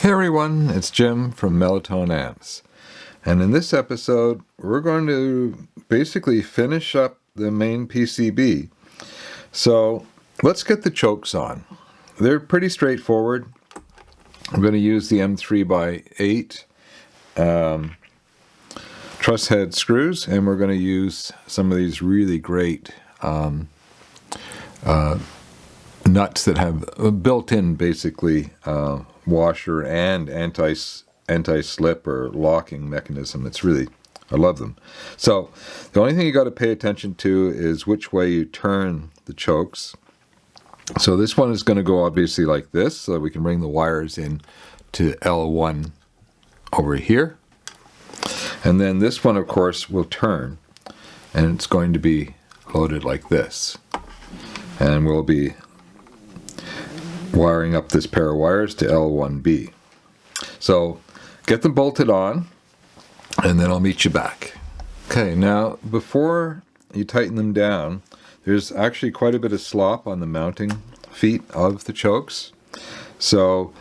Hey everyone, it's Jim from Melatonin Amps, and in this episode we're going to basically finish up the main PCB. So let's get the chokes on. They're pretty straightforward. I'm going to use the M3x8 truss head screws, and we're going to use some of these really great nuts that have built-in basically washer and anti-slip or locking mechanism. I love them. So the only thing you got to pay attention to is which way you turn the chokes. So this one is going to go obviously like this, so that we can bring the wires in to L1 over here. And then this one, of course, will turn, and it's going to be loaded like this. And we'll be wiring up this pair of wires to L1B. So get them bolted on, and then I'll meet you back. Okay, now before you tighten them down, there's actually quite a bit of slop on the mounting feet of the chokes. So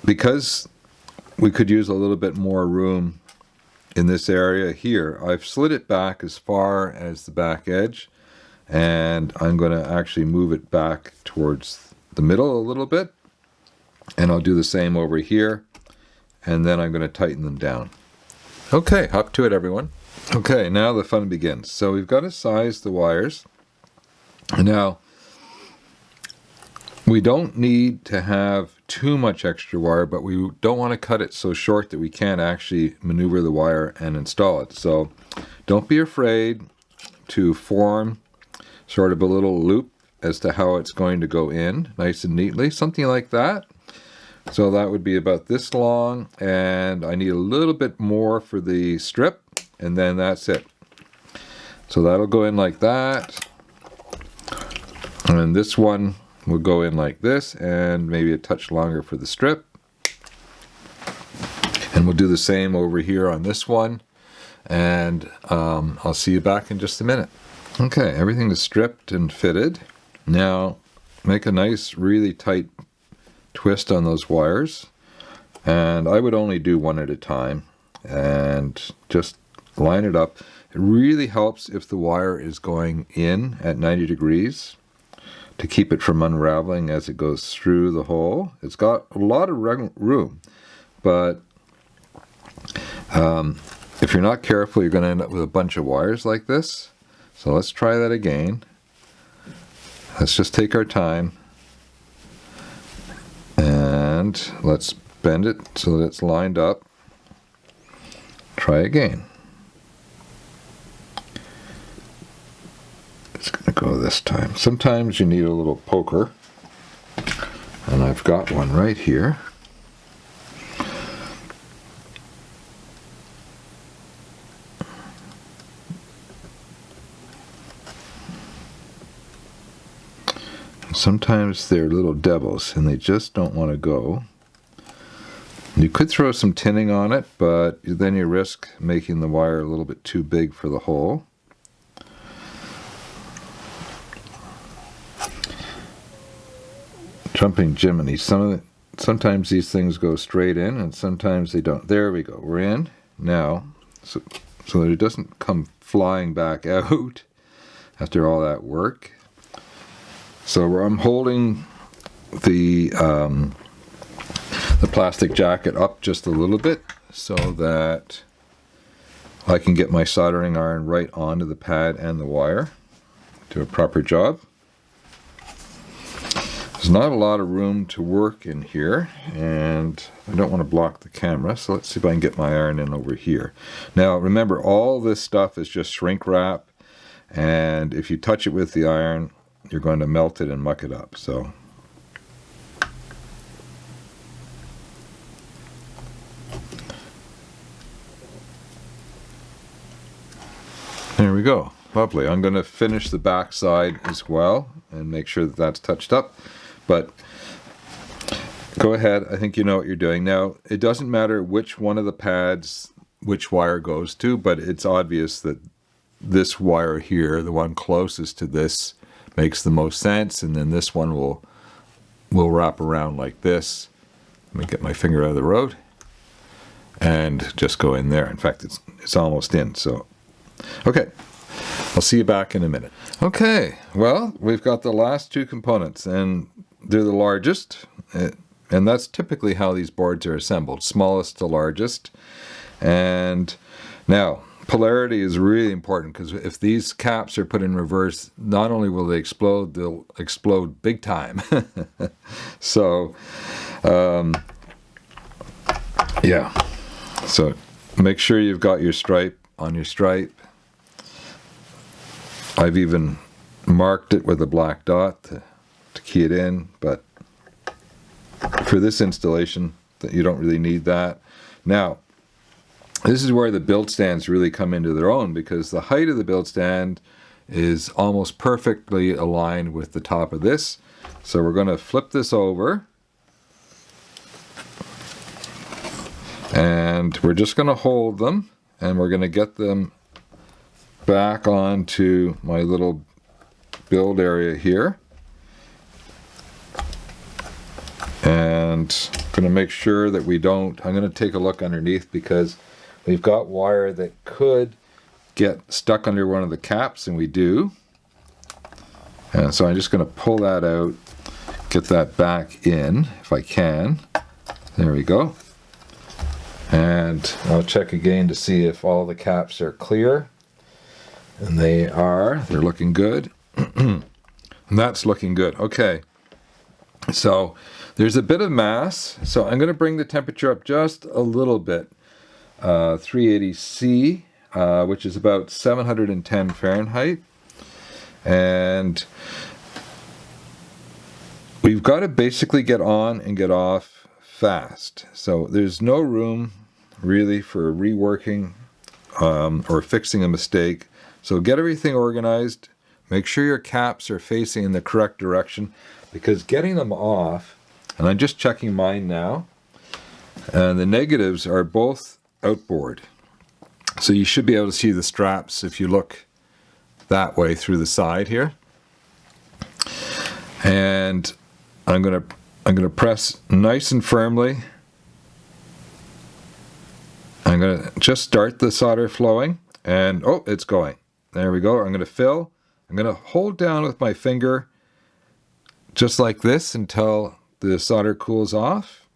because we could use a little bit more room in this area here, I've slid it back as far as the back edge, and I'm going to actually move it back towards the middle a little bit, and I'll do the same over here, and then I'm going to tighten them down. Okay, up to it everyone. Okay, now the fun begins. So we've got to size the wires. Now we don't need to have too much extra wire, but we don't want to cut it so short that we can't actually maneuver the wire and install it. So don't be afraid to form sort of a little loop as to how it's going to go in nice and neatly, something like that. So that would be about this long, and I need a little bit more for the strip, and then that's it. So that'll go in like that, and this one will go in like this, and maybe a touch longer for the strip. And we'll do the same over here on this one, and I'll see you back in just a minute. Okay, everything is stripped and fitted. Now make a nice really tight twist on those wires, and I would only do one at a time and just line it up. It really helps if the wire is going in at 90 degrees to keep it from unraveling as it goes through the hole. It's got a lot of room, but if you're not careful, you're going to end up with a bunch of wires like this. So let's try that again. Let's just take our time, and let's bend it so that it's lined up. Try again. It's going to go this time. Sometimes you need a little poker, and I've got one right here. Sometimes they're little devils and they just don't want to go. You could throw some tinning on it, but then you risk making the wire a little bit too big for the hole. Jumping Jiminy. Sometimes these things go straight in and sometimes they don't. There we go. We're in now, so that it doesn't come flying back out after all that work. So I'm holding the plastic jacket up just a little bit so that I can get my soldering iron right onto the pad and the wire. Do a proper job. There's not a lot of room to work in here, and I don't want to block the camera, so let's see if I can get my iron in over here. Now remember, all this stuff is just shrink wrap, and if you touch it with the iron, you're going to melt it and muck it up. So there we go. Lovely. I'm going to finish the back side as well and make sure that that's touched up. But go ahead. I think you know what you're doing. Now, it doesn't matter which one of the pads which wire goes to, but it's obvious that this wire here, the one closest to this, makes the most sense, and then this one will wrap around like this, Let me get my finger out of the road and just go in there. In fact, it's almost in. So, okay, I'll see you back in a minute. Okay, well, we've got the last two components, and they're the largest, and that's typically how these boards are assembled, smallest to largest. And now, polarity is really important, because if these caps are put in reverse, not only will they explode, they'll explode big time. So, yeah. So make sure you've got your stripe on your stripe. I've even marked it with a black dot to key it in, but for this installation, you don't really need that. Now, this is where the build stands really come into their own, because the height of the build stand is almost perfectly aligned with the top of this. So we're going to flip this over, and we're just going to hold them, and we're going to get them back onto my little build area here. And I'm going to make sure that we don't, I'm going to take a look underneath, because we've got wire that could get stuck under one of the caps, and we do. And so I'm just going to pull that out, get that back in if I can. There we go. And I'll check again to see if all the caps are clear. And they are. They're looking good. And that's looking good. Okay. So there's a bit of mass. So I'm going to bring the temperature up just a little bit. 380 C, which is about 710 Fahrenheit. And we've got to basically get on and get off fast. So there's no room really for reworking or fixing a mistake. So get everything organized. Make sure your caps are facing in the correct direction, because getting them off, and I'm just checking mine now, and the negatives are both outboard. So you should be able to see the straps if you look that way through the side here. And I'm gonna press nice and firmly. I'm gonna just start the solder flowing, and oh, it's going. There we go. I'm gonna fill. I'm gonna hold down with my finger just like this until the solder cools off.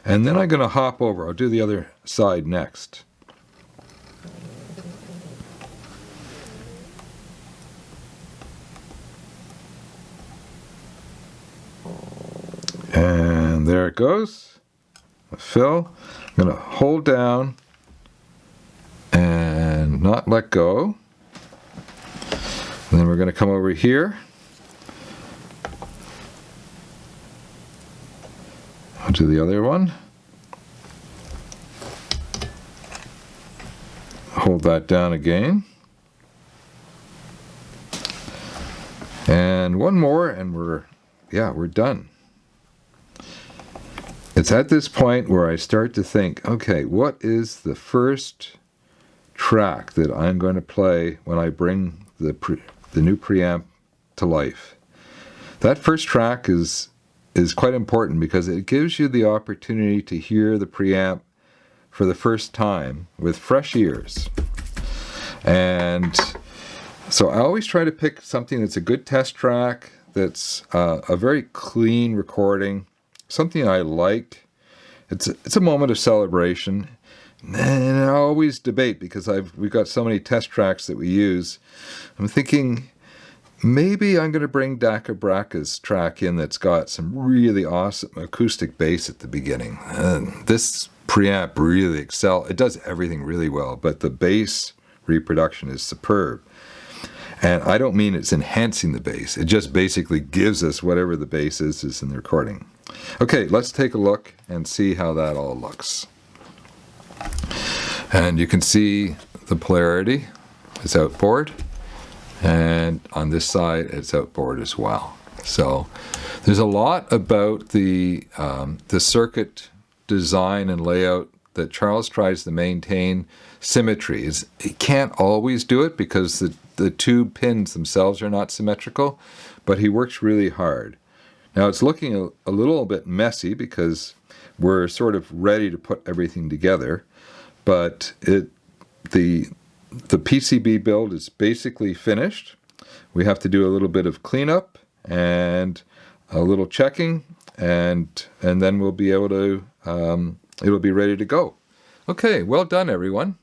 And then I'm gonna hop over. I'll do the other side next. And there it goes. Fill. I'm going to hold down and not let go. And then we're going to come over here. I'll do the other one. Hold that down again. And one more, and we're done. It's at this point where I start to think, okay, what is the first track that I'm going to play when I bring the new preamp to life? That first track is quite important, because it gives you the opportunity to hear the preamp for the first time with fresh ears. And so I always try to pick something that's a good test track, that's a very clean recording, something I like. It's a moment of celebration, and I always debate, because we've got so many test tracks that we use. I'm thinking maybe I'm going to bring Daka Braka's track in that's got some really awesome acoustic bass at the beginning. And this preamp really excels. It does everything really well, but the bass reproduction is superb. And I don't mean it's enhancing the bass. It just basically gives us whatever the bass is in the recording. Okay, let's take a look and see how that all looks. And you can see the polarity is outboard, and on this side it's outboard as well. So there's a lot about the circuit design and layout that Charles tries to maintain symmetry. He can't always do it, because the tube pins themselves are not symmetrical, but he works really hard. Now it's looking a little bit messy, because we're sort of ready to put everything together. But the PCB build is basically finished. We have to do a little bit of cleanup and a little checking, and then we'll be able to, it'll be ready to go. Okay, well done, everyone.